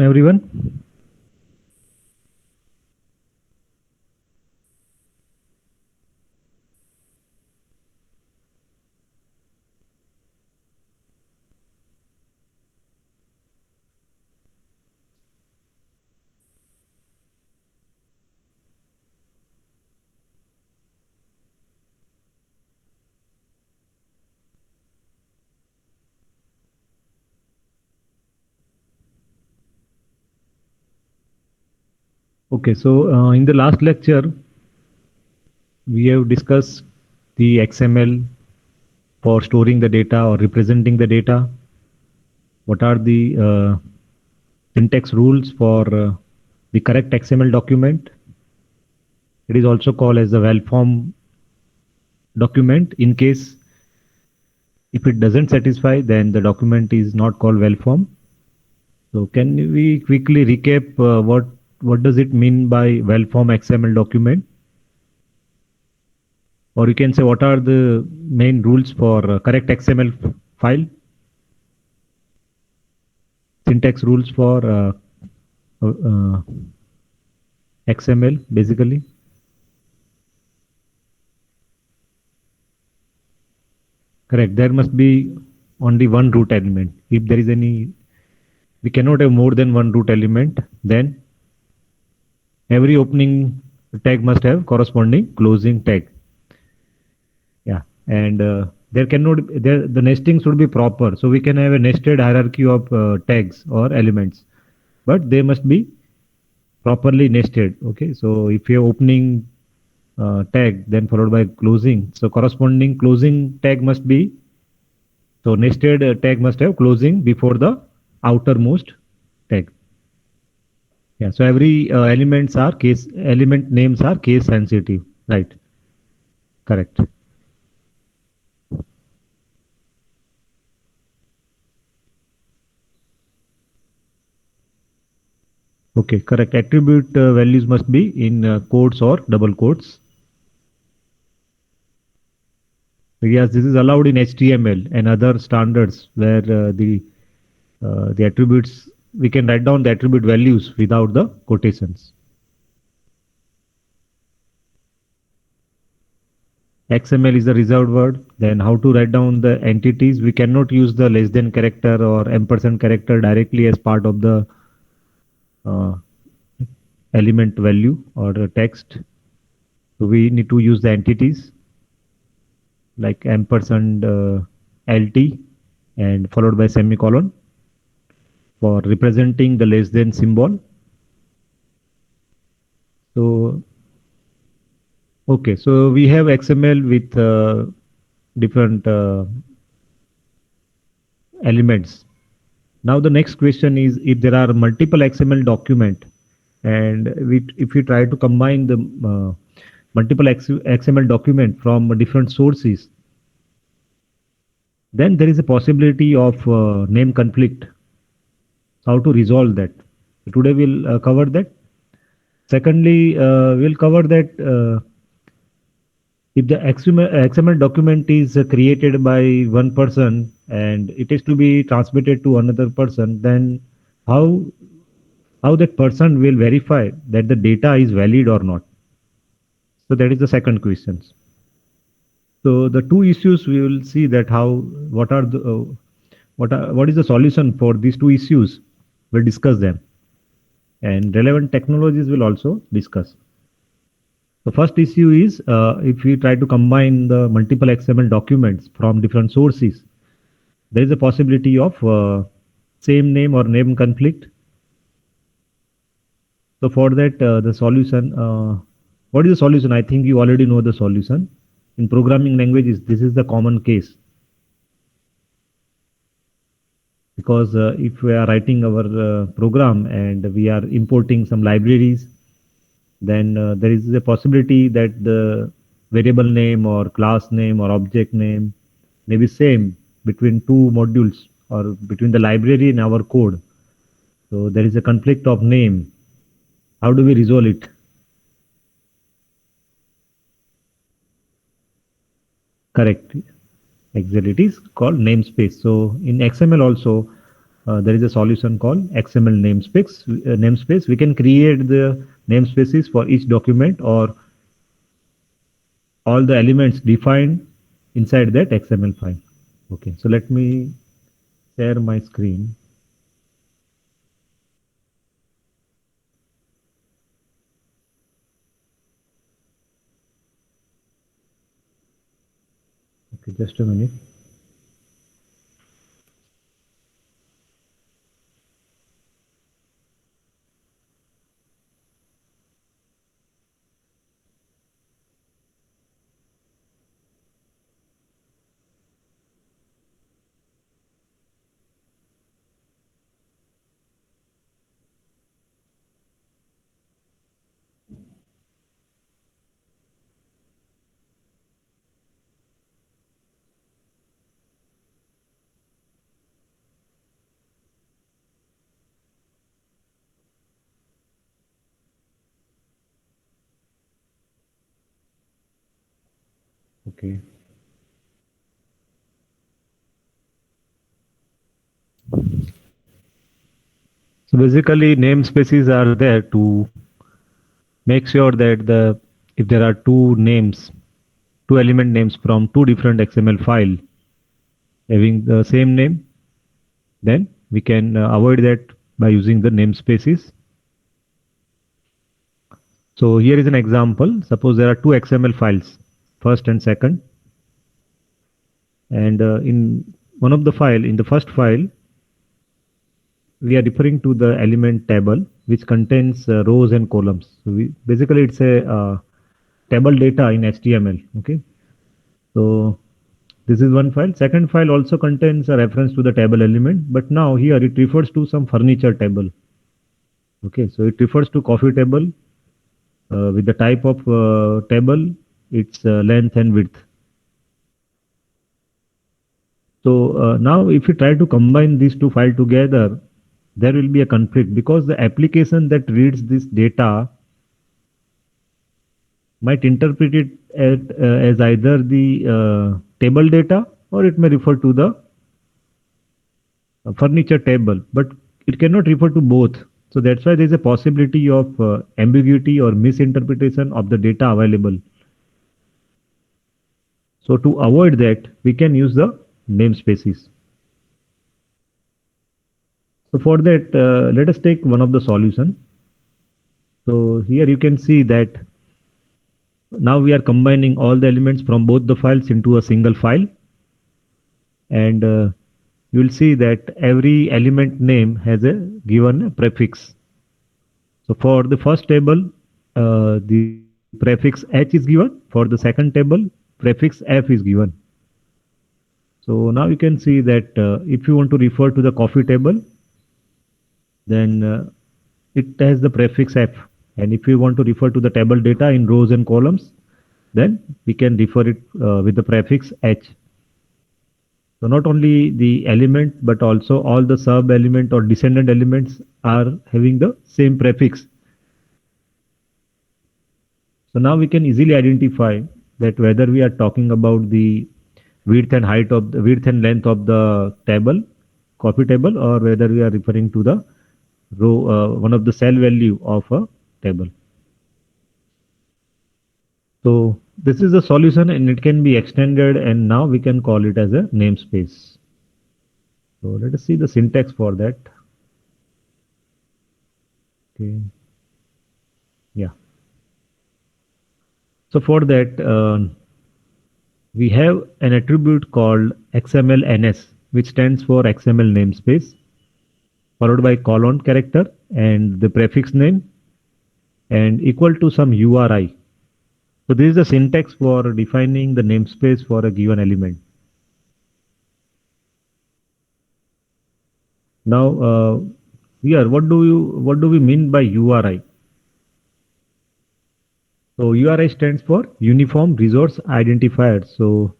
afternoon, everyone. Okay, so in the last lecture, we have discussed the XML for storing the data or representing the data. What are the syntax rules for the correct XML document? It is also called as the well form document. In case if it doesn't satisfy, then the document is not called well form. So can we quickly recap what does it mean by well form XML document? Or you can say what are the main rules for correct XML file, syntax rules for XML basically. Correct. There must be only one root element. If there is any, we cannot have more than one root element. Then every opening tag must have corresponding closing tag. Yeah, and there cannot there the nesting should be proper. So we can have a nested hierarchy of tags or elements, but they must be properly nested. Okay, so if you're opening tag then followed by closing, so corresponding closing tag must be, so nested tag must have closing before the outermost tag. Yeah, so every element names are case sensitive, right? Correct. Okay, correct. Attribute values must be in quotes or double quotes. Yes, this is allowed in HTML and other standards where the attributes, we can write down the attribute values without the quotations. XML is the reserved word. Then how to write down the entities? We cannot use the less than character or ampersand character directly as part of the uh, element value or text. So we need to use the entities like ampersand LT and followed by semicolon for representing the less than symbol. So okay, so we have XML with different elements. Now the next question is, if there are multiple XML document and if we try to combine the multiple XML document from different sources, then there is a possibility of name conflict. How to resolve that? Today we'll cover that. Secondly, we'll cover that if the XML document is created by one person and it is to be transmitted to another person, then how how that person will verify that the data is valid or not? So that is the second question. So the two issues we will see that how what are the what is the solution for these two issues? We'll discuss them, and relevant technologies will also discuss. The first issue is if we try to combine the multiple XML documents from different sources, there is a possibility of same name or name conflict. So for that, the solution, what is the solution? I think you already know the solution. In programming languages, this is the common case. Because if we are writing our program and we are importing some libraries, then there is a possibility that the variable name or class name or object name may be same between two modules or between the library and our code. So there is a conflict of name. How do we resolve it? Correct. Exactly. It is called namespace. So in XML also, there is a solution called XML namespace. Namespace. We can create the namespaces for each document or all the elements defined inside that XML file. Okay, so let me share my screen. Okay, just a minute. Okay. So basically, namespaces are there to make sure that if there are two names, two element names from two different XML file having the same name, then we can avoid that by using the namespaces. So here is an example. Suppose there are two XML files, first and second, and in one of the file, in the first file, we are referring to the element table, which contains rows and columns. So basically it's a table data in HTML. Okay, so this is one file. Second file also contains a reference to the table element, but now here it refers to some furniture table. Okay, so it refers to coffee table with the type of table, its length and width. So now if you try to combine these two files together, there will be a conflict because the application that reads this data might interpret it as either the table data or it may refer to the furniture table, but it cannot refer to both. So that's why there is a possibility of ambiguity or misinterpretation of the data available. So to avoid that, we can use the namespaces. So for that, let us take one of the solution. So here you can see that now we are combining all the elements from both the files into a single file, and you will see that every element name has a given prefix. So for the first table, the prefix H is given. For the second table, prefix F is given. So now you can see that if you want to refer to the coffee table, then it has the prefix F. And if you want to refer to the table data in rows and columns, then we can refer it with the prefix H. So not only the element, but also all the sub element or descendant elements are having the same prefix. So now we can easily identify that whether we are talking about the width and height of the width and length of the table, coffee table, or whether we are referring to the row, one of the cell value of a table. So this is the solution and it can be extended, and now we can call it as a namespace. So let us see the syntax for that. Okay. Yeah. So for that, we have an attribute called XMLNS, which stands for XML namespace, followed by colon character and the prefix name and equal to some URI. So this is the syntax for defining the namespace for a given element. Now, here, what do we mean by URI? So URI stands for Uniform Resource Identifier. So,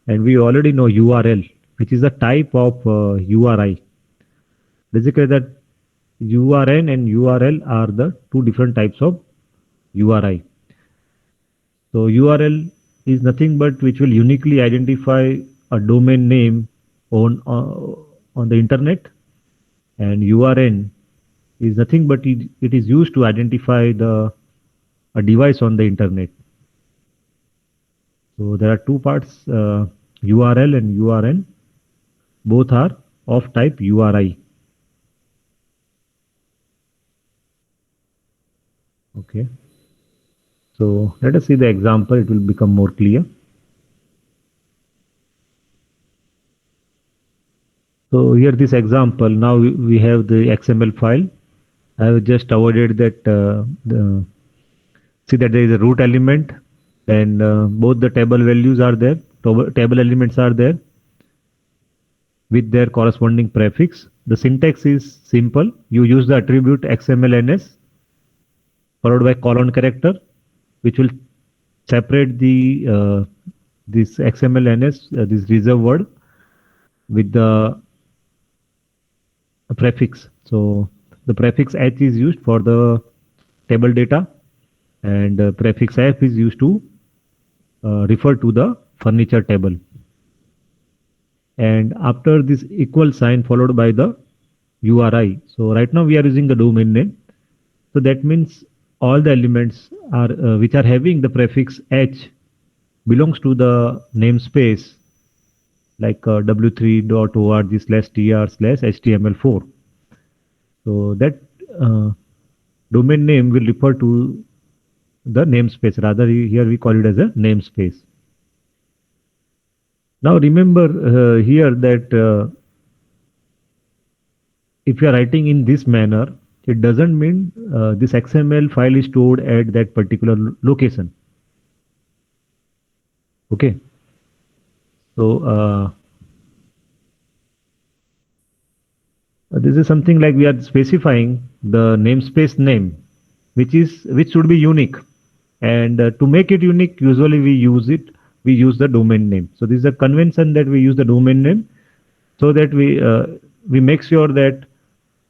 and we already know URL, which is a type of URI. Basically, that URN and URL are the two different types of URI. So URL is nothing but which will uniquely identify a domain name on the internet, and URN is nothing but it is used to identify a device on the internet. So there are two parts, URL and URN. Both are of type URI. Okay. So let us see the example. It will become more clear. So here this example. Now we have the XML file. I have just avoided that. See that there is a root element, and both the table values are there. Table elements are there with their corresponding prefix. The syntax is simple. You use the attribute XMLNS followed by colon character, which will separate the this XMLNS, this reserve word, with the prefix. So the prefix H is used for the table data, and prefix F is used to refer to the furniture table. And after this equal sign followed by the URI. So right now we are using the domain name. So that means all the elements are which are having the prefix H belongs to the namespace like w3.org/tr/html4. So that domain name will refer to the namespace. Rather, here we call it as a namespace. Now remember here that if you are writing in this manner, it doesn't mean this XML file is stored at that particular location. Okay. So this is something like we are specifying the namespace name, which should be unique. And to make it unique, usually we use the domain name. So this is a convention that we use the domain name so that we make sure that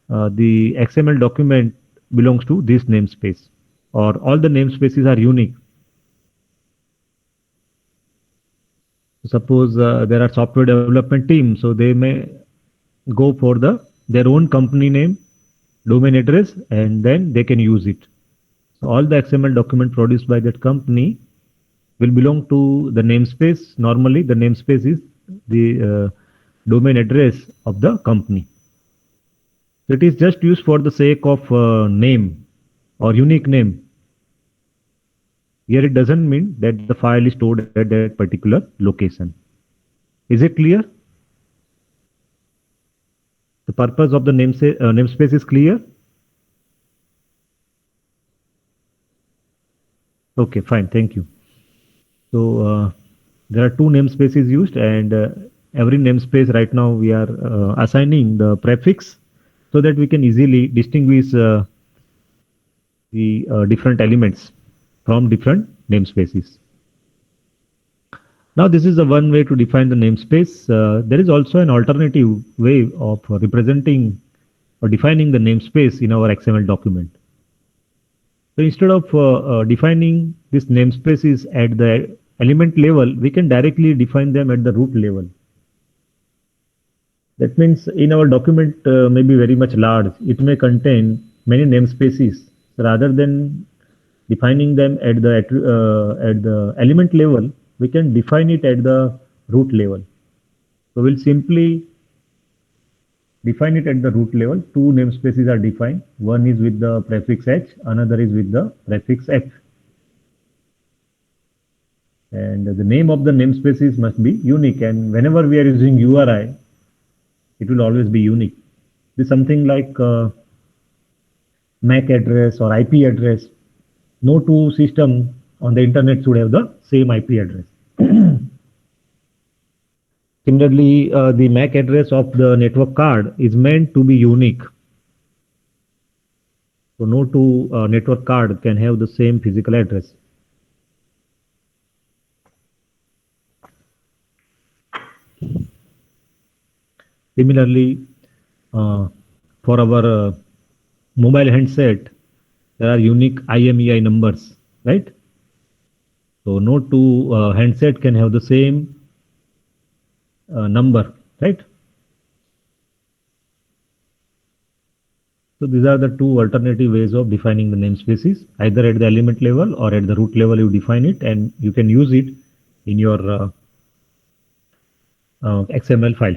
the XML document belongs to this namespace, or all the namespaces are unique. Suppose there are software development teams, so they may go for their own company name, domain address, and then they can use it. So all the XML document produced by that company will belong to the namespace. Normally, the namespace is the domain address of the company. So it is just used for the sake of name or unique name. Here it doesn't mean that the file is stored at that particular location. Is it clear? The purpose of the namespace is clear? Okay, fine, thank you. So there are two namespaces used, and every namespace right now we are assigning the prefix so that we can easily distinguish the different elements from different namespaces. Now this is the one way to define the namespace. There is also an alternative way of representing or defining the namespace in our XML document. So instead of defining these namespaces at the element level, we can directly define them at the root level. That means in our document may be very much large. It may contain many namespaces. So rather than defining them at the element level, we can define it at the root level. So we'll simply define it at the root level. Two namespaces are defined. One is with the prefix H, another is with the prefix F. And the name of the namespaces must be unique. And whenever we are using URI, it will always be unique. This is something like MAC address or IP address. No two systems on the internet should have the same IP address. Similarly, the MAC address of the network card is meant to be unique. So no two network card can have the same physical address. Similarly, for our mobile handset, there are unique IMEI numbers, right? So no two handset can have the same number, right? So these are the two alternative ways of defining the namespaces. Either at the element level or at the root level you define it, and you can use it in your XML file.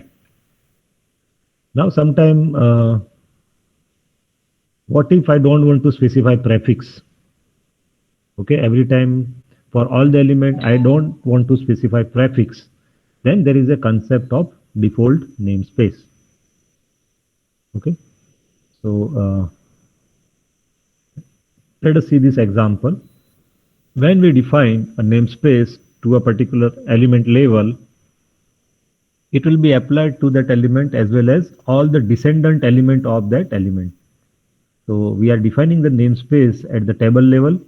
Now sometime, what if I don't want to specify prefix? Okay, every time for all the element I don't want to specify prefix, then there is a concept of default namespace. Okay, so let us see this example. When we define a namespace to a particular element level, it will be applied to that element as well as all the descendant element of that element. So we are defining the namespace at the table level,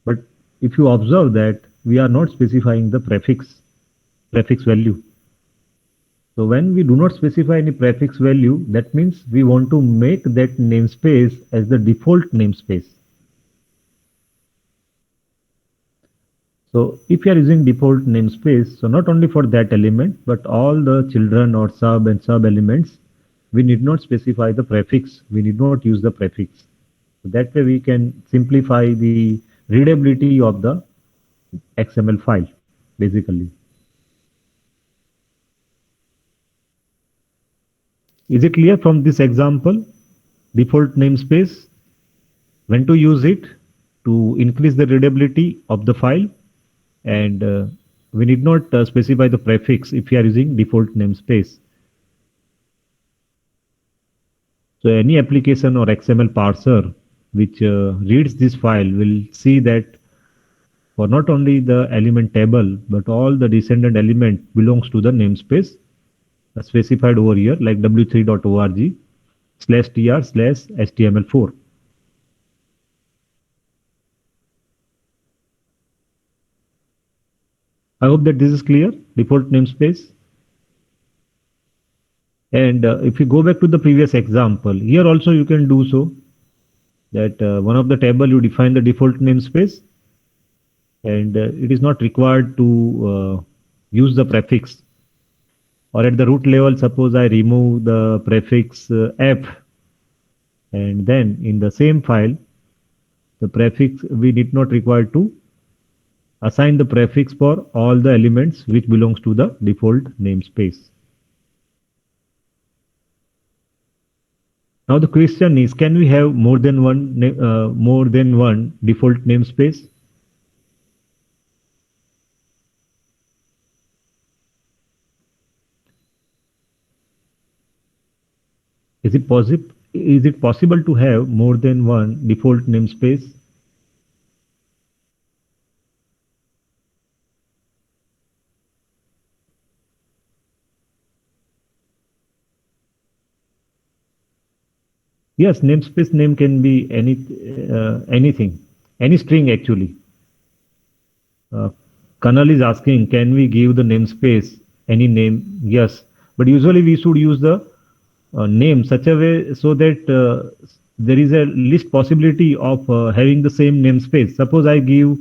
but if you observe that we are not specifying the prefix value. So when we do not specify any prefix value, that means we want to make that namespace as the default namespace. So if you are using default namespace, so not only for that element, but all the children or sub and sub elements, we need not specify the prefix. We need not use the prefix. So that way we can simplify the readability of the XML file, basically. Is it clear from this example? Default namespace, when to use it to increase the readability of the file, and we need not specify the prefix if you are using default namespace. So any application or XML parser which reads this file will see that for not only the element table, but all the descendant element belongs to the namespace specified over here, like w3.org/tr/html4. I hope that this is clear, default namespace. And if you go back to the previous example, here also you can do so, that one of the table you define the default namespace, and it is not required to use the prefix. Or at the root level, suppose I remove the prefix f, and then in the same file, the prefix, we need not require to assign the prefix for all the elements which belongs to the default namespace. Now the question is, can we have more than one default namespace? Is it possible to have more than one default namespace? Yes, namespace name can be anything, any string actually. Kanal is asking, can we give the namespace any name? Yes, but usually we should use the name such a way so that there is a least possibility of having the same namespace. Suppose I give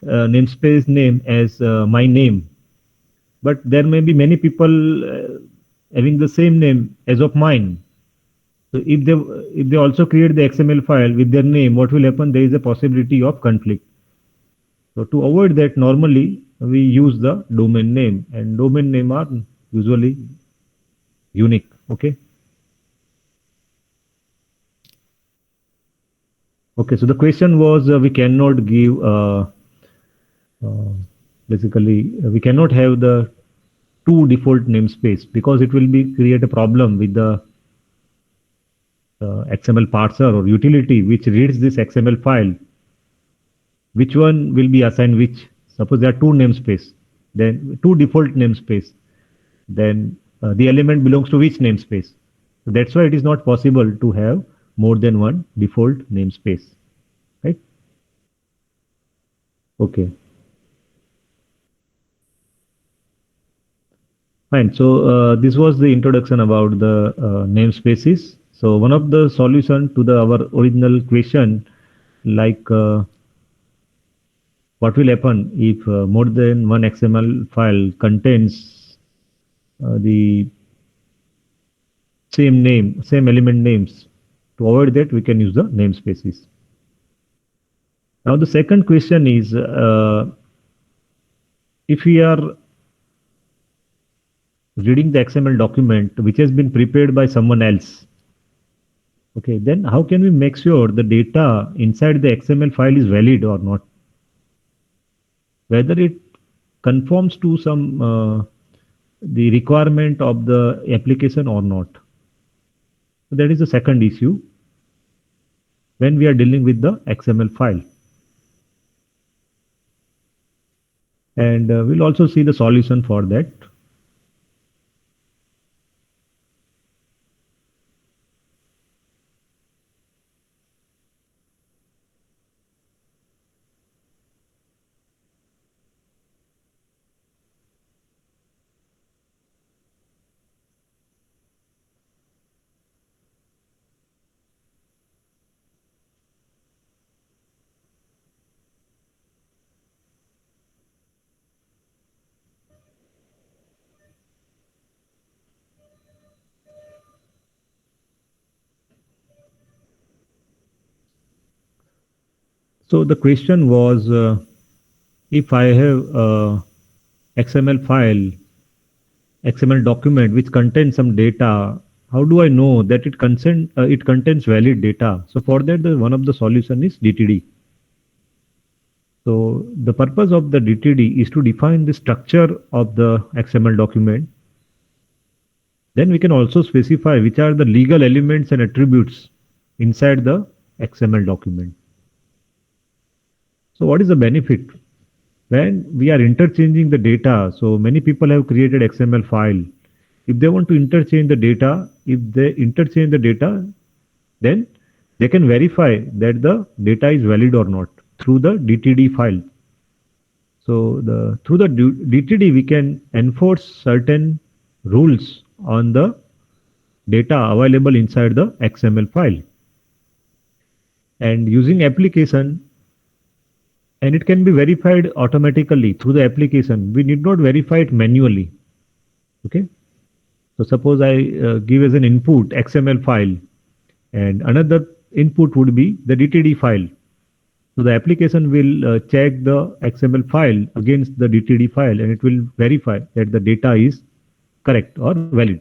namespace name as my name, but there may be many people having the same name as of mine. So if they also create the XML file with their name, what will happen? There is a possibility of conflict. So to avoid that, normally we use the domain name, and domain name are usually unique. Okay. Okay. So the question was, we cannot give basically we cannot have the two default namespace because it will be create a problem with the XML parser or utility which reads this XML file. Which one will be assigned which? Suppose there are two namespace, then two default namespace, then the element belongs to which namespace? So that's why it is not possible to have more than one default namespace, right? Okay. Fine. So this was the introduction about the namespaces. So one of the solution to our original question, like what will happen if more than one XML file contains the same name, same element names. To avoid that, we can use the namespaces. Now the second question is, if we are reading the XML document which has been prepared by someone else, okay, then how can we make sure the data inside the XML file is valid or not? Whether it conforms to some the requirement of the application or not. So that is the second issue when we are dealing with the XML file. And we'll also see the solution for that. So the question was, if I have XML file, XML document which contains some data, how do I know that it contains valid data? So for that, one of the solution is DTD. So the purpose of the DTD is to define the structure of the XML document. Then we can also specify which are the legal elements and attributes inside the XML document. So what is the benefit? When we are interchanging the data, so many people have created XML file. If they want to interchange the data, if they interchange the data, then they can verify that the data is valid or not through the DTD file. So through the DTD, we can enforce certain rules on the data available inside the XML file. And using application, and it can be verified automatically through the application. We need not verify it manually. Okay. So suppose I give as an input XML file, and another input would be the DTD file. So the application will check the XML file against the DTD file, and it will verify that the data is correct or valid.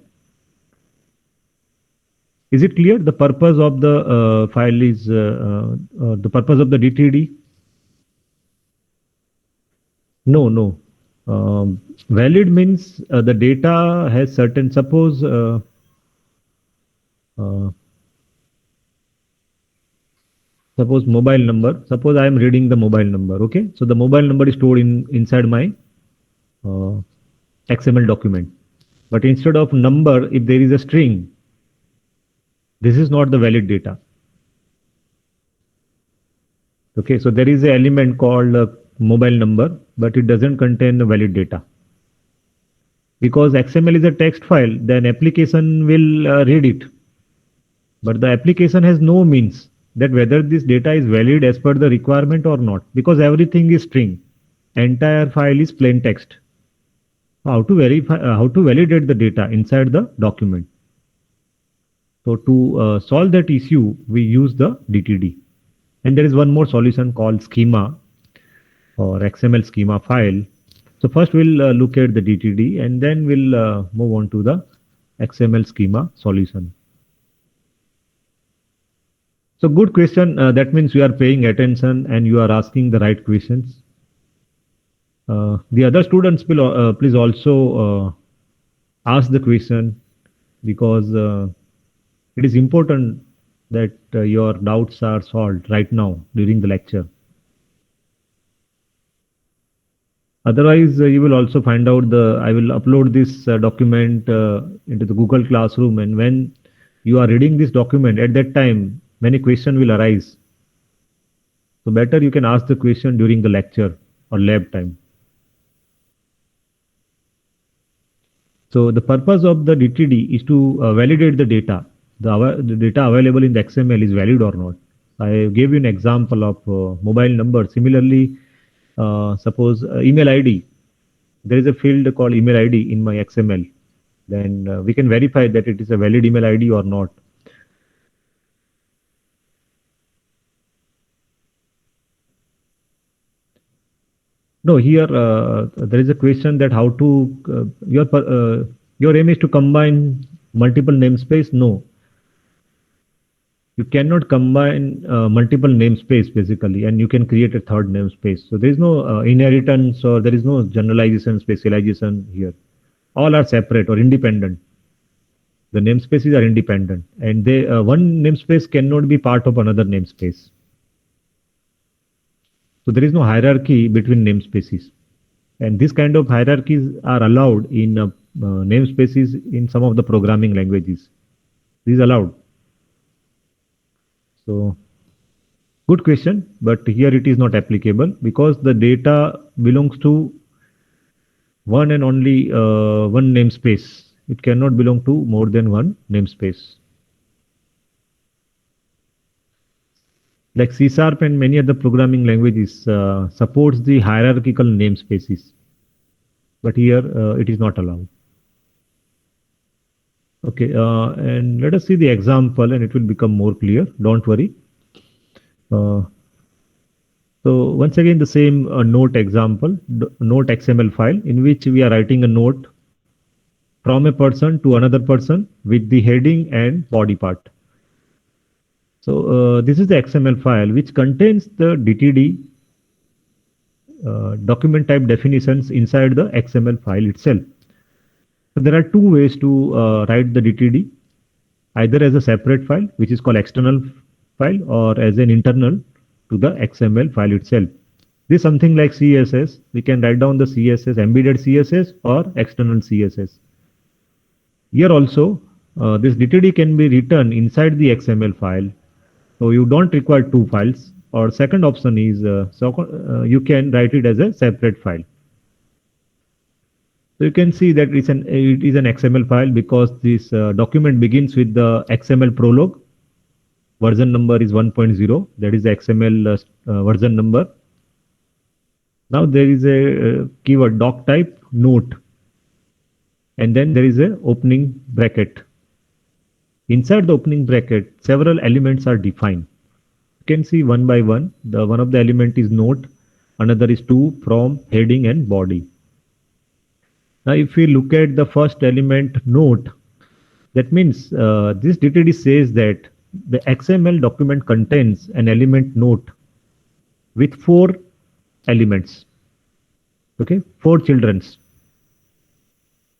Is it clear? The purpose of the file is the purpose of the DTD? No, no. Valid means the data has certain, suppose suppose mobile number, suppose I am reading the mobile number, okay? So the mobile number is stored inside my XML document. But instead of number, if there is a string, this is not the valid data. Okay, so there is an element called mobile number, but it doesn't contain the valid data. Because XML is a text file, then application will read it. But the application has no means that whether this data is valid as per the requirement or not, because everything is string. Entire file is plain text. How to verify, how to validate the data inside the document? So to solve that issue, we use the DTD. And there is one more solution called schema or XML schema file. So first we'll look at the DTD and then we'll move on to the XML schema solution. So good question. That means you are paying attention and you are asking the right questions. The other students will please also ask the question, because it is important that your doubts are solved right now during the lecture. Otherwise, you will also find out I will upload this document into the Google Classroom, and when you are reading this document, at that time, many questions will arise. So better you can ask the question during the lecture or lab time. So the purpose of the DTD is to validate the data. The data available in the XML is valid or not. I gave you an example of mobile number. Similarly, suppose email ID. There is a field called email ID in my XML. Then we can verify that it is a valid email ID or not. No, here there is a question that how to your aim is to combine multiple namespace. No, you cannot combine multiple namespace basically, and you can create a third namespace. So there is no inheritance or there is no generalization, specialization here. All are separate or independent. The namespaces are independent, and they one namespace cannot be part of another namespace. So there is no hierarchy between namespaces. And this kind of hierarchies are allowed in namespaces in some of the programming languages. This is allowed. So good question, but here it is not applicable because the data belongs to one and only one namespace. It cannot belong to more than one namespace. Like C Sharp and many other programming languages supports the hierarchical namespaces, but here it is not allowed. Okay, and let us see the example and it will become more clear. Don't worry. Uh, so once again, the same note example, note XML file in which we are writing a note from a person to another person with the heading and body part. So this is the XML file which contains the DTD document type definitions inside the XML file itself. So there are two ways to write the DTD, either as a separate file, which is called external file, or as an internal to the XML file itself. This is something like CSS. We can write down the CSS, embedded CSS or external CSS. Here also, this DTD can be written inside the XML file. So you don't require two files. Or second option is you can write it as a separate file. So you can see that it is an XML file because this document begins with the XML prologue. Version number is 1.0. That is the XML version number. Now there is a keyword doc type note, and then there is a opening bracket. Inside the opening bracket, several elements are defined. You can see one by one. The one of the element is note, another is to, from, heading, and body. Now, if we look at the first element note, that means this DTD says that the XML document contains an element note with 4 elements. Okay, 4 childrens.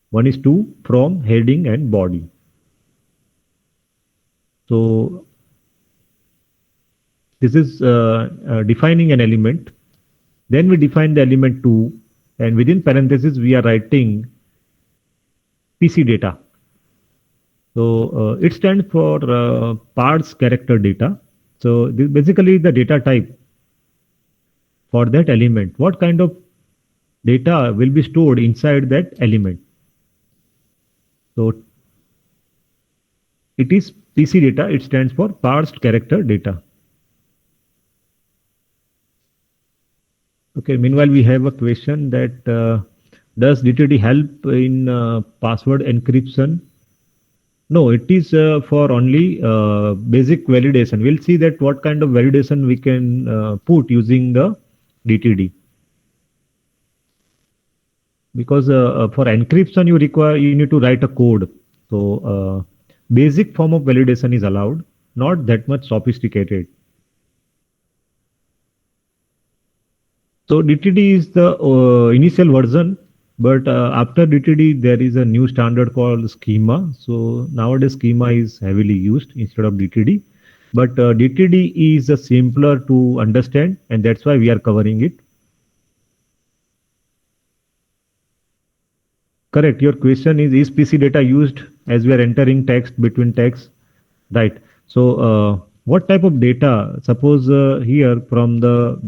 One is to, from, heading, and body. So this is defining an element. Then we define the element 2, and within parentheses we are writing PC data. So it stands for parts character data. So this basically the data type for that element. What kind of data will be stored inside that element? So it is PC data. It stands for parsed character data. Okay. Meanwhile, we have a question that does DTD help in password encryption? No, it is for only basic validation. We'll see that what kind of validation we can put using the DTD. Because for encryption, you need to write a code. So basic form of validation is allowed, not that much sophisticated. So DTD is the initial version, but after DTD, there is a new standard called schema. So nowadays schema is heavily used instead of DTD. But DTD is simpler to understand, and that's why we are covering it. Correct. Your question is PC data used as we are entering text between text? Right. So what type of data? Suppose here from the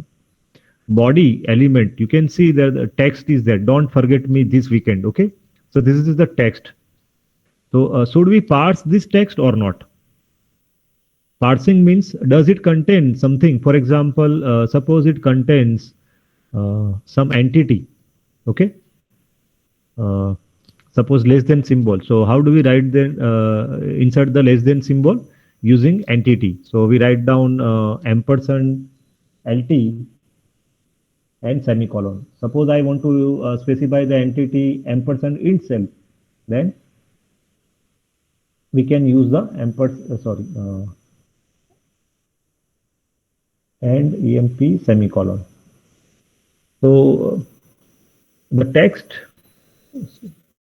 body element, you can see that the text is there. Don't forget me this weekend. Okay. So this is the text. So should we parse this text or not? Parsing means does it contain something? For example, suppose it contains some entity. Okay. Suppose less than symbol. So how do we write then insert the less than symbol? Using entity. So we write down ampersand LT and semicolon. Suppose I want to specify the entity ampersand itself, then we can use the and emp semicolon. So the text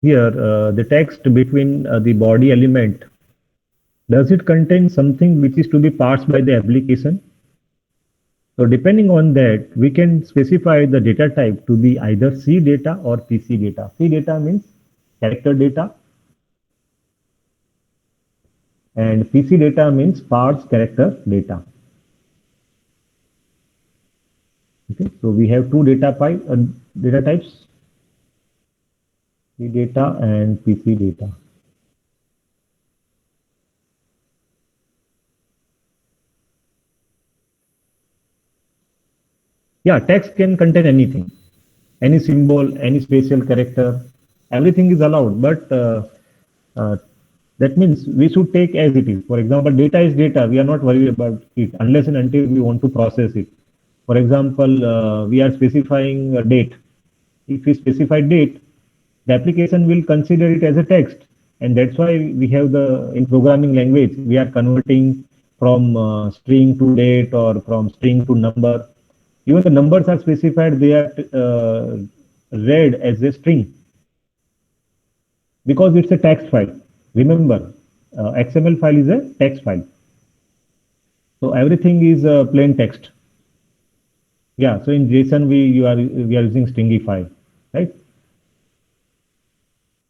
here, the text between the body element, does it contain something which is to be parsed by the application? So depending on that, we can specify the data type to be either C data or PC data. C data means character data, and PC data means parse character data. Okay, so we have two data types, C data and PC data. Yeah, text can contain anything, any symbol, any special character, everything is allowed, but uh, that means we should take as it is. For example, data is data. We are not worried about it unless and until we want to process it. For example, we are specifying a date. If we specify date, the application will consider it as a text, and that's why we have the in programming language we are converting from string to date or from string to number. Even the numbers are specified; they are read as a string because it's a text file. Remember, XML file is a text file, so everything is plain text. Yeah. So in JSON we are using stringify, right?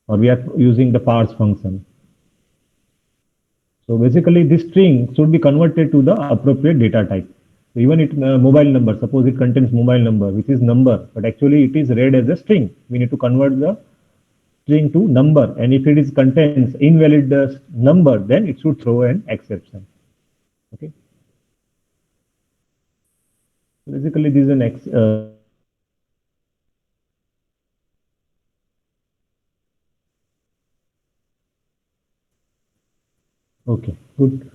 Or we are using the parse function. So basically, this string should be converted to the appropriate data type. So even it mobile number, suppose it contains mobile number, which is number, but actually it is read as a string. We need to convert the string to number, and if it is contains invalid number, then it should throw an exception. Okay. So basically, this is an okay, good.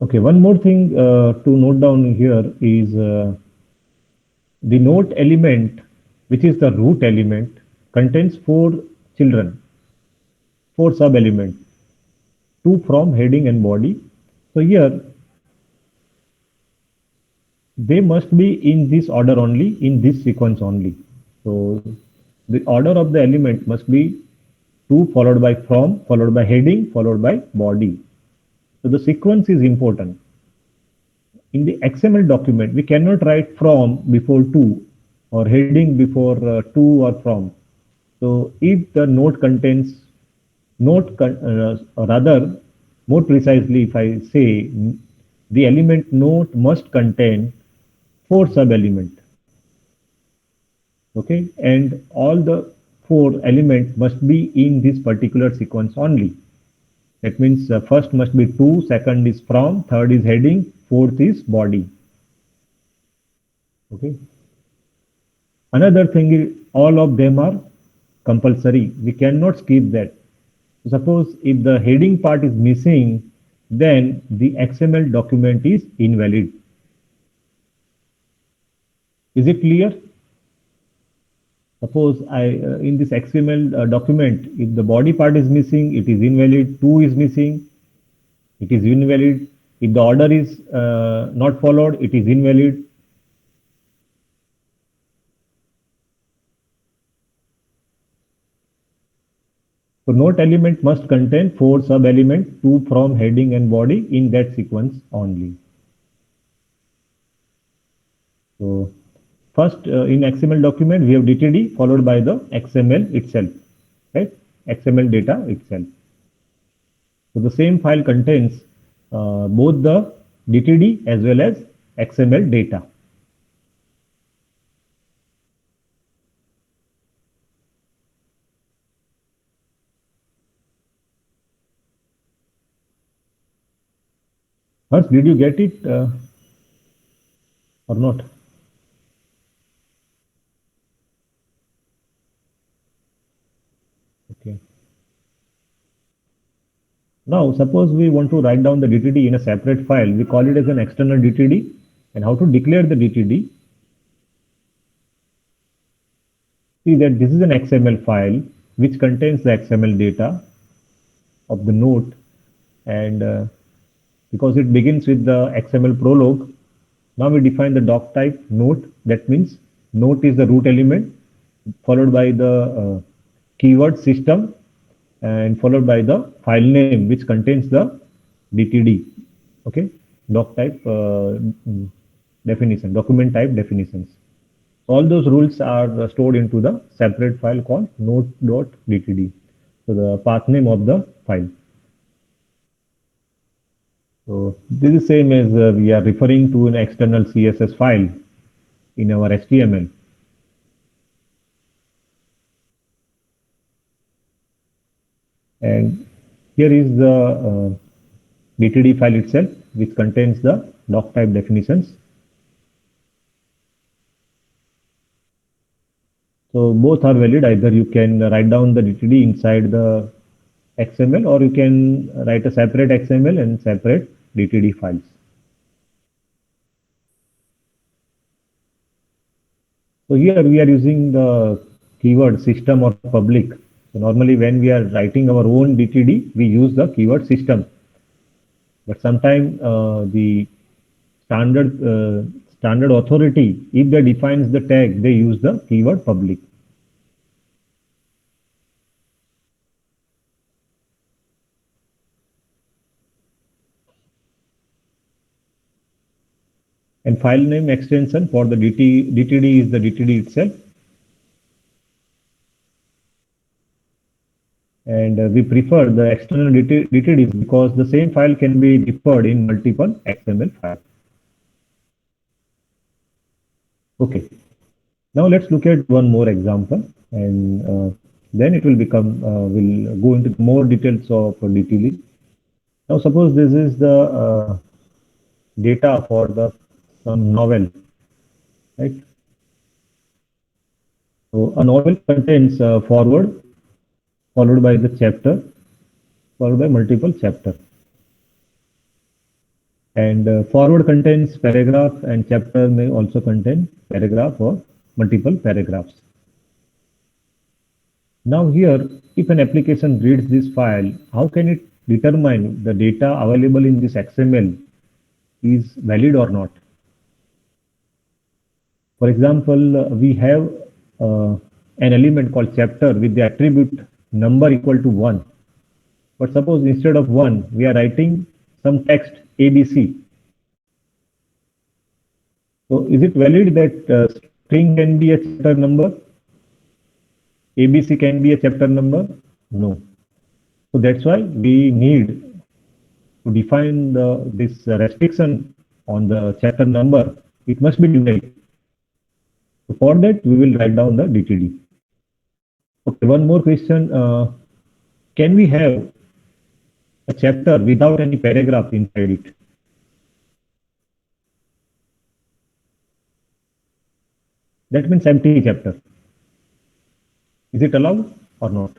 Okay, one more thing to note down here is the note element, which is the root element, contains four children, four sub-elements, two from heading and body. So here they must be in this order only, in this sequence only. So the order of the element must be to followed by from, followed by heading, followed by body. So the sequence is important. In the XML document, we cannot write from before to or heading before to or from. So if the note contains or rather, more precisely, if I say the element note must contain four sub-elements. Okay, and all the four elements must be in this particular sequence only. That means first must be to, second is from, third is heading, fourth is body. Okay. Another thing is all of them are compulsory. We cannot skip that. Suppose if the heading part is missing, then the XML document is invalid. Is it clear? Suppose in this XML document, if the body part is missing, it is invalid. To is missing, it is invalid. If the order is not followed, it is invalid. So note element must contain four sub-elements, to, from, heading and body in that sequence only. So first in XML document, we have DTD followed by the XML itself, right? XML data itself. So the same file contains both the DTD as well as XML data. First, did you get it or not? Okay. Now, suppose we want to write down the DTD in a separate file. We call it as an external DTD. And how to declare the DTD? See that this is an XML file which contains the XML data of the note, and because it begins with the XML prologue, now we define the doc type note. That means note is the root element, followed by the keyword system, and followed by the file name which contains the DTD. Okay, doc type definition, document type definitions. All those rules are stored into the separate file called note.dtd. So the path name of the file. So this is same as we are referring to an external CSS file in our HTML. And here is the DTD file itself, which contains the doc type definitions. So both are valid. Either you can write down the DTD inside the XML, or you can write a separate XML and separate DTD files. So here we are using the keyword system or public. So normally when we are writing our own DTD, we use the keyword system. But sometimes the standard authority, if they defines the tag, they use the keyword public. And file name extension for the DTD is the DTD itself. And we prefer the external DTDs because the same file can be referred in multiple XML files. Okay, now let's look at one more example, and then it will become, we'll go into more details of DTD. Now suppose this is the data for the some novel, right? So a novel contains forward, followed by the chapter, followed by multiple chapter. And forward contains paragraph, and chapter may also contain paragraph or multiple paragraphs. Now here, if an application reads this file, how can it determine the data available in this XML is valid or not? For example, we have an element called chapter with the attribute number equal to 1. But suppose instead of 1, we are writing some text ABC. So is it valid that string can be a chapter number? ABC can be a chapter number? No. So that's why we need to define this restriction on the chapter number. It must be denied. So for that, we will write down the DTD. Okay, one more question. Can we have a chapter without any paragraph inside it? That means empty chapter. Is it allowed or not?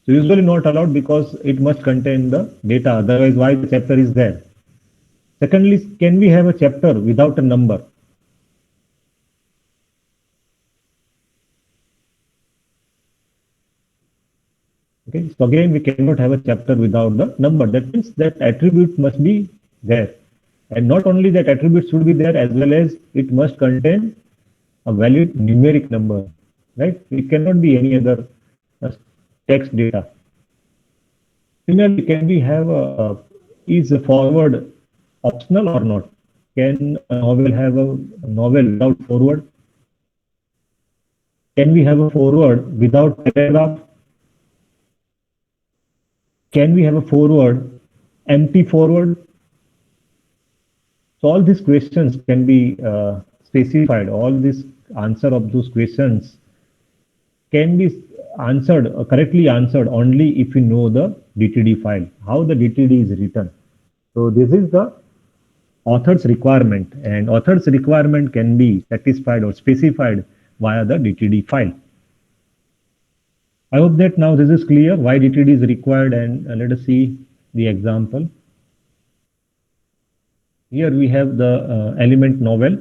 So usually not allowed because it must contain the data. Otherwise, why the chapter is there? Secondly, can we have a chapter without a number? Okay, so again, we cannot have a chapter without the number. That means that attribute must be there. And not only that attribute should be there, as well as it must contain a valid numeric number, right? It cannot be any other text data. Similarly, can we have is a forward optional or not? Can a novel have a novel without forward? Can we have a forward without paragraph? Can we have a forward, empty forward? So all these questions can be specified. All this answer of those questions can be answered, correctly answered only if we know the DTD file, how the DTD is written. So this is the author's requirement, and author's requirement can be satisfied or specified via the DTD file. I hope that now this is clear why DTD is required, and let us see the example. Here we have the element novel,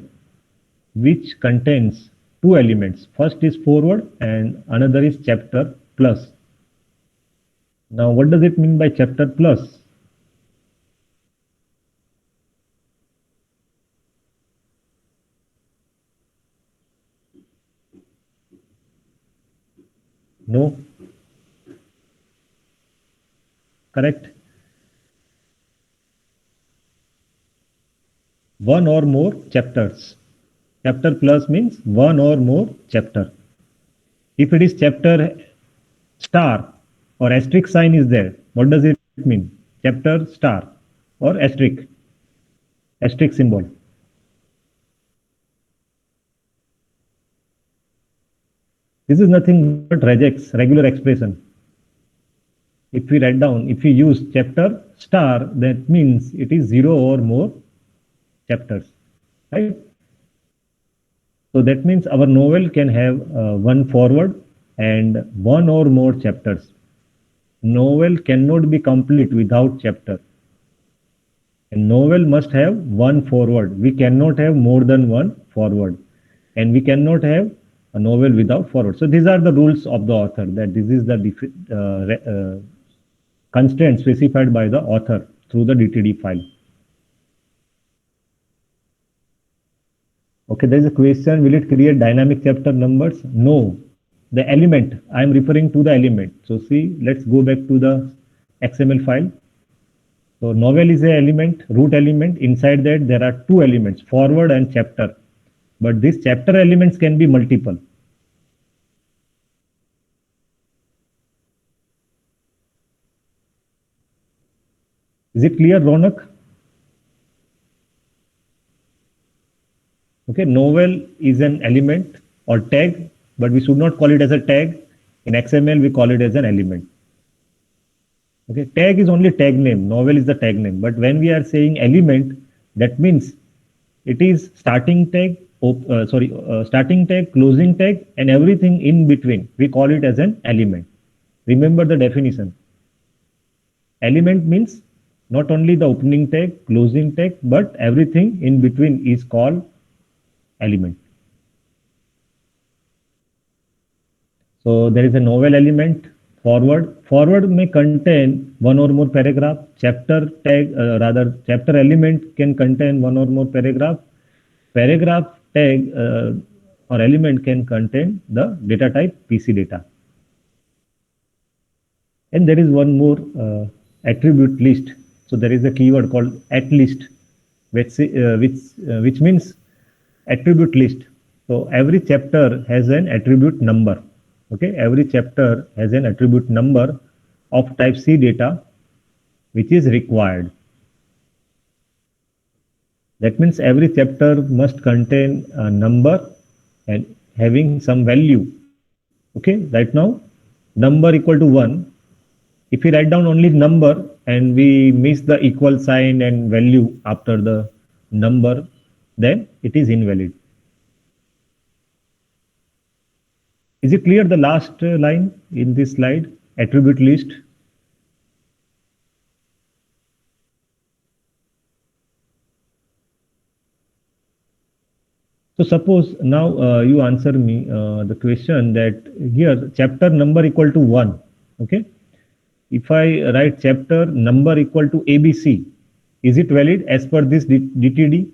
which contains two elements. First is forward and another is chapter plus. Now, what does it mean by chapter plus? No? Correct? One or more chapters. Chapter plus means one or more chapter. If it is chapter star or asterisk sign is there, what does it mean? Chapter star or asterisk symbol. This is nothing but regex, regular expression. If we write down, if we use chapter star, that means it is 0 or more chapters, right? So that means our novel can have one forward and one or more chapters. Novel cannot be complete without chapter. A novel must have one forward. We cannot have more than one forward, and we cannot have a novel without forward. So these are the rules of the author, that this is the constraint specified by the author through the DTD file. Okay, there is a question, will it create dynamic chapter numbers? No, the element, I am referring to the element. So see, let's go back to the XML file. So novel is a element, root element. Inside that there are two elements, forward and chapter. But these chapter elements can be multiple. Is it clear, Ronak? Okay, novel is an element or tag, but we should not call it as a tag. In XML, we call it as an element. Okay, tag is only tag name, novel is the tag name. But when we are saying element, that means it is starting tag, starting tag, closing tag, and everything in between. We call it as an element. Remember the definition. Element means not only the opening tag, closing tag, but everything in between is called element. So there is a novel element, forward. Forward may contain one or more paragraph. Chapter tag, chapter element can contain one or more paragraph. Paragraph tag or element can contain the data type PC data. And there is one more attribute list. So there is a keyword called at list, which means attribute list. So every chapter has an attribute number. Okay, every chapter has an attribute number of type C data, which is required. That means every chapter must contain a number and having some value. Okay, right now, number equal to 1. If we write down only number and we miss the equal sign and value after the number, then it is invalid. Is it clear, the last line in this slide, attribute list? So suppose now you answer me the question that here chapter number equal to 1. Okay. If I write chapter number equal to ABC, is it valid as per this DTD?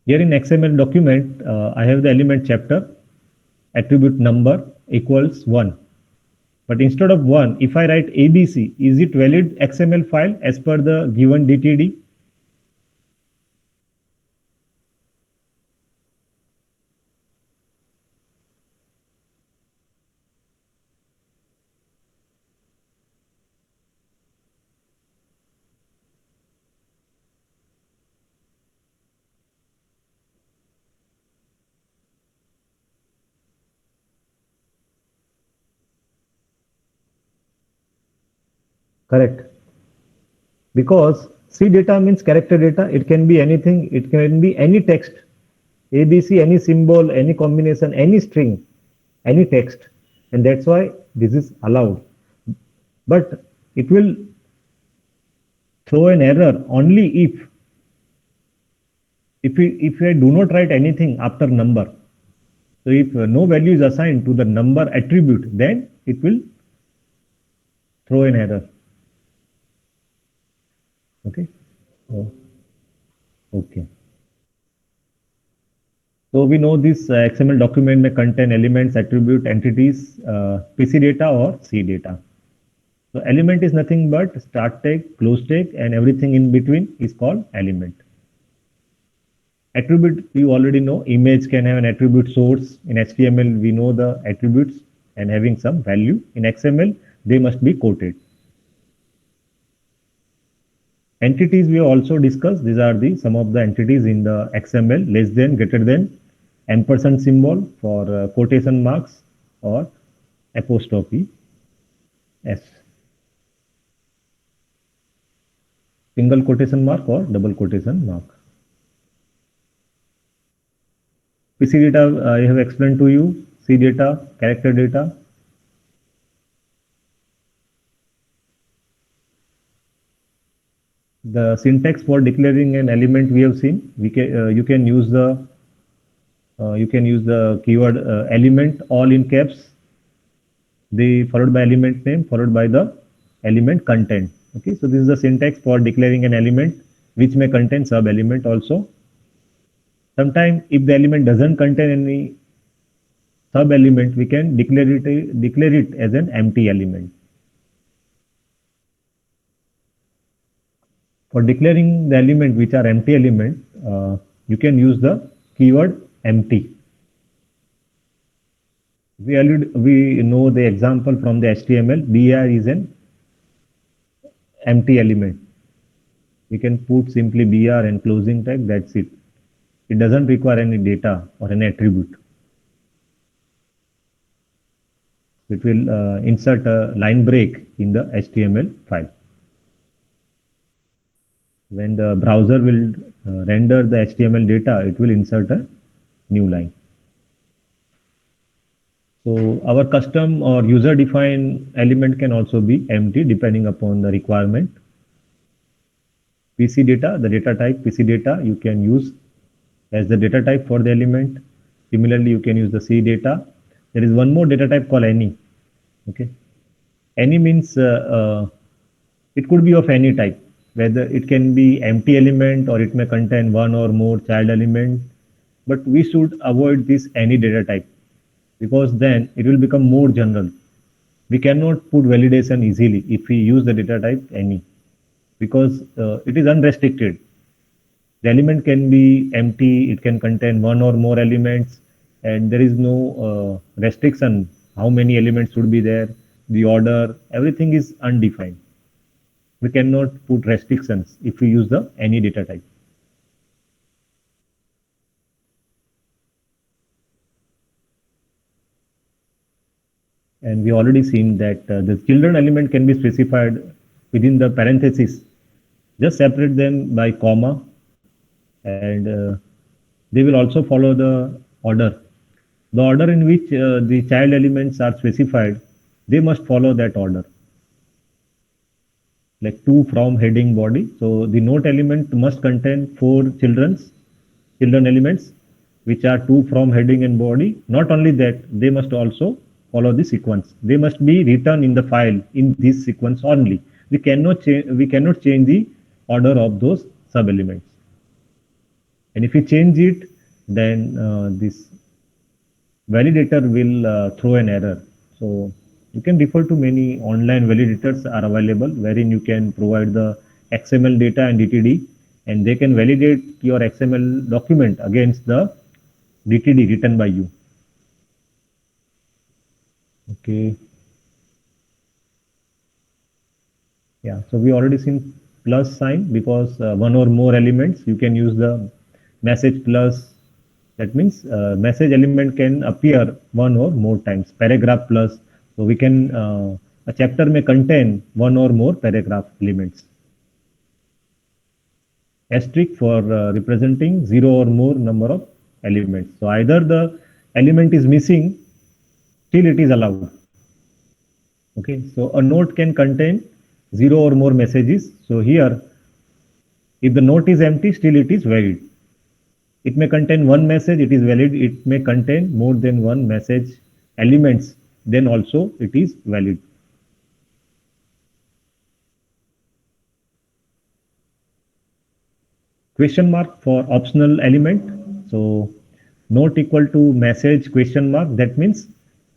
Here in XML document, I have the element chapter, attribute number equals 1. But instead of 1, if I write ABC, is it valid XML file as per the given DTD? Correct. Because C data means character data. It can be anything. It can be any text. ABC, any symbol, any combination, any string, any text. And that's why this is allowed. but it will throw an error only if I do not write anything after number. So if no value is assigned to the number attribute, then it will throw an error. Okay. Oh, okay. So we know this XML document may contain elements, attribute, entities, PC data or C data. So element is nothing but start tag, close tag, and everything in between is called element. Attribute, you already know, image can have an attribute source. In HTML, we know the attributes and having some value. In XML, they must be quoted. Entities we also discussed. These are the some of the entities in the XML: less than, greater than, ampersand symbol for quotation marks, or apostrophe S. Single quotation mark or double quotation mark. PC data I have explained to you. C data, character data. The syntax for declaring an element we have seen. You can use the keyword element all in caps. The followed by element name followed by the element content. Okay, so this is the syntax for declaring an element which may contain sub element also. Sometimes if the element doesn't contain any sub element, we can declare it as an empty element. For declaring the element which are empty element, you can use the keyword empty. We know the example from the HTML. BR is an empty element. We can put simply BR and closing tag. That's it. It doesn't require any data or any attribute. It will insert a line break in the HTML file. When the browser will render the HTML data, it will insert a new line. So our custom or user defined element can also be empty depending upon the requirement. PC data, the data type PC data, you can use as the data type for the element. Similarly, you can use the C data. There is one more data type called any. Okay, any means it could be of any type, whether it can be empty element or it may contain one or more child element. But we should avoid this any data type, because then it will become more general. We cannot put validation easily if we use the data type any, because it is unrestricted. The element can be empty, it can contain one or more elements, and there is no restriction how many elements should be there, the order, everything is undefined. We cannot put restrictions if we use the any data type. And we already seen that the children element can be specified within the parentheses. Just separate them by comma, and they will also follow the order. The order in which the child elements are specified, they must follow that order. Like to, from, heading, body. So the note element must contain 4 children elements, which are to, from, heading, and body. Not only that, they must also follow the sequence. They must be written in the file in this sequence only. We cannot change the order of those sub elements. And if we change it, then this validator will throw an error. So you can refer to many online validators are available, wherein you can provide the XML data and DTD, and they can validate your XML document against the DTD written by you. Okay. Yeah, so we already seen plus sign, because one or more elements, you can use the message plus. That means message element can appear one or more times. Paragraph plus. So we can, a chapter may contain one or more paragraph elements. Asterisk for representing 0 or more number of elements. So either the element is missing, still it is allowed. Okay, so a note can contain zero or more messages. So here, if the note is empty, still it is valid. It may contain one message, it is valid. It may contain more than one message elements, then also it is valid. Question mark for optional element. So note equal to message question mark. That means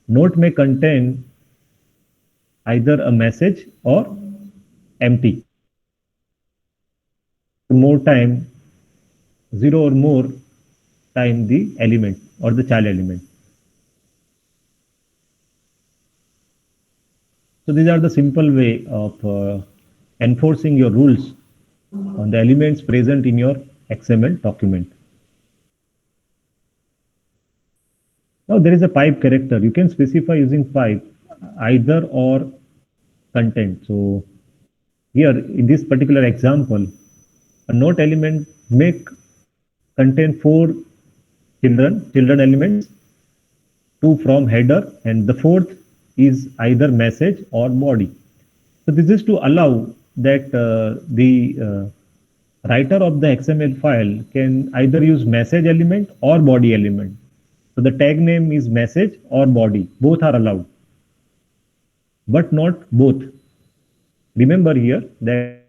note may contain either a message or empty. More time, zero or more time the element or the child element. So these are the simple way of enforcing your rules on the elements present in your XML document. Now there is a pipe character. You can specify using pipe either or content. So here in this particular example, a note element may contain four children elements, two from header, and the fourth is either message or body. So this is to allow that the writer of the XML file can either use message element or body element. So the tag name is message or body. Both are allowed, but not both. Remember here that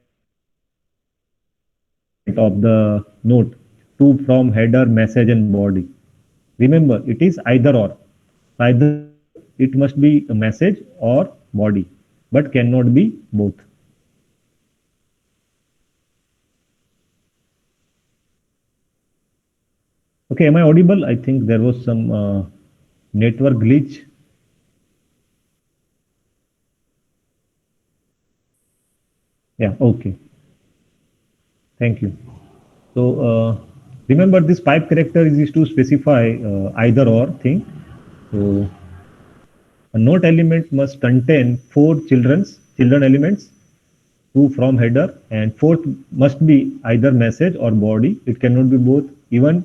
of the note, two from header, message, and body. Remember, it is either or. Either it must be a message or body, but cannot be both. Okay, am I audible? I think there was some network glitch. Yeah, okay. Thank you. So remember this pipe character is used to specify either or thing. So a note element must contain four children elements, two from header, and fourth must be either message or body. It cannot be both. Even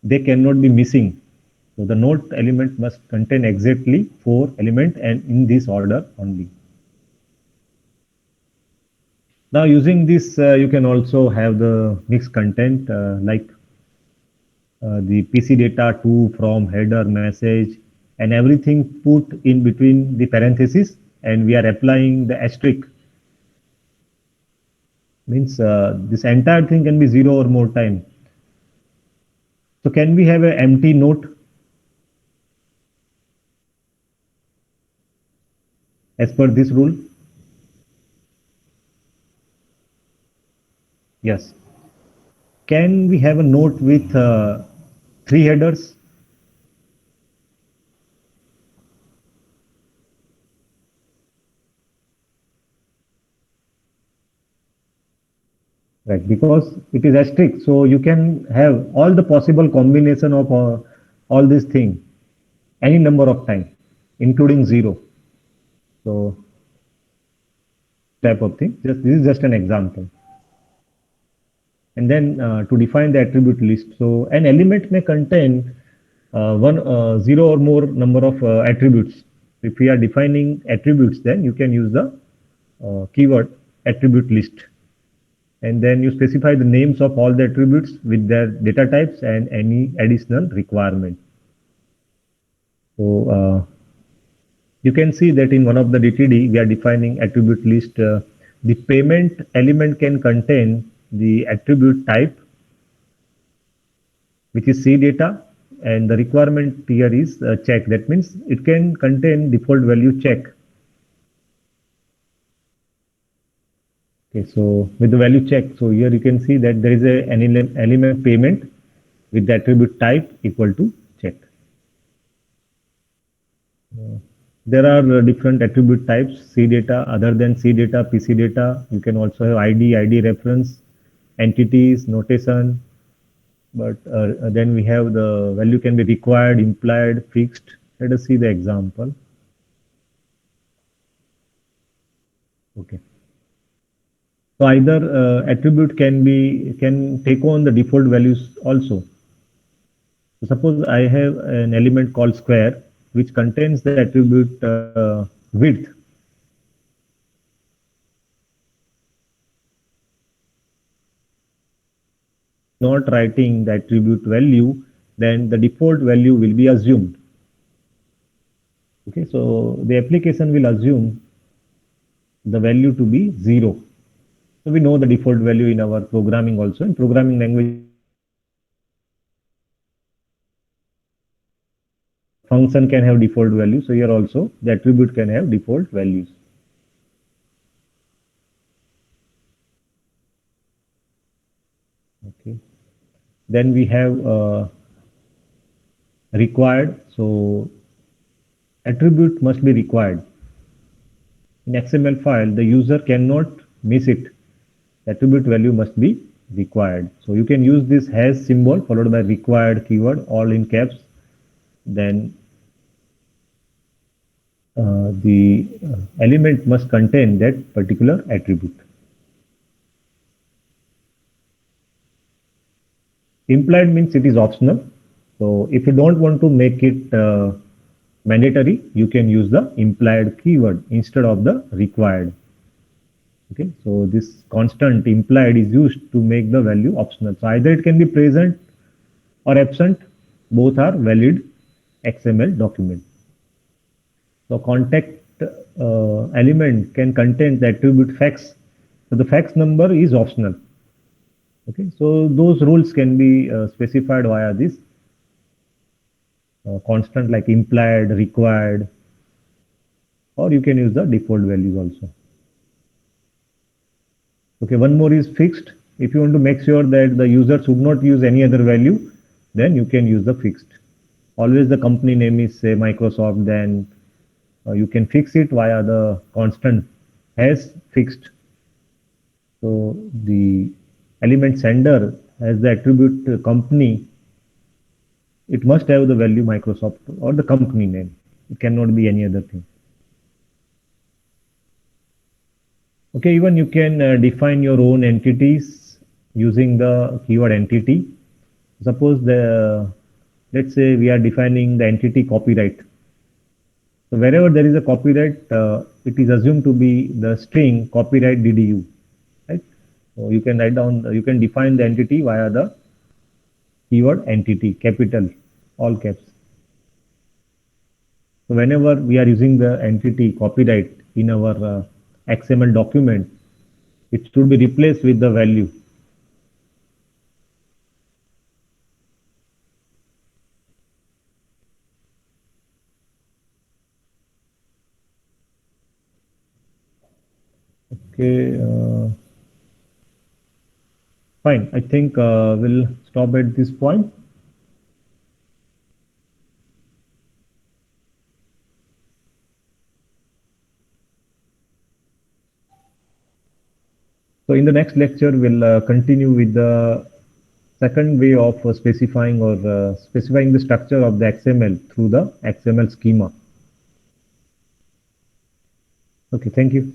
they cannot be missing. So the note element must contain exactly four elements and in this order only. Now using this, you can also have the mixed content like the PC data to, from, header, message, and everything put in between the parentheses, and we are applying the asterisk. Means this entire thing can be zero or more time. So can we have an empty note as per this rule? Yes. Can we have a note with three headers? Right, because it is asterisk, so you can have all the possible combination of all these thing, any number of time, including zero. So type of thing. Just this is just an example. And then to define the attribute list, so an element may contain zero or more number of attributes. If we are defining attributes, then you can use the keyword attribute list, and then you specify the names of all the attributes with their data types and any additional requirement. So you can see that in one of the DTD, we are defining attribute list. The payment element can contain the attribute type, which is C data, and the requirement here is check. That means it can contain default value check. Okay, so with the value check, so here you can see that there is an element payment with the attribute type equal to check. There are different attribute types, C data, other than C data, PC data. You can also have ID reference, entities, notation, but then we have the value can be required, implied, fixed. Let us see the example. Okay. So either attribute can take on the default values also. So suppose I have an element called square which contains the attribute width not writing the attribute value, then the default value will be assumed. Okay, so the application will assume the value to be 0. So we know the default value in our programming also. In programming languages, function can have default value. So here also the attribute can have default values. Okay. Then we have required. So attribute must be required. In XML file, the user cannot miss it. The attribute value must be required. So you can use this has symbol followed by required keyword all in caps. Then the element must contain that particular attribute. Implied means it is optional. So if you don't want to make it mandatory, you can use the implied keyword instead of the required. Okay, so this constant implied is used to make the value optional. So either it can be present or absent, both are valid XML document. So contact element can contain the attribute fax. So the fax number is optional. Okay, so those rules can be specified via this constant like implied, required, or you can use the default values also. Okay, one more is fixed. If you want to make sure that the user should not use any other value, then you can use the fixed. Always the company name is say Microsoft, then you can fix it via the constant has fixed. So the element sender has the attribute company. It must have the value Microsoft or the company name. It cannot be any other thing. Okay, even you can define your own entities using the keyword entity. Suppose let's say we are defining the entity copyright. So wherever there is a copyright, it is assumed to be the string copyright DDU, right? So you can write down, you can define the entity via the keyword entity, capital, all caps. So whenever we are using the entity copyright in our XML document, it should be replaced with the value. Okay, fine. I think we'll stop at this point. So in the next lecture, we'll continue with the second way of specifying or specifying the structure of the XML through the XML schema. Okay, thank you.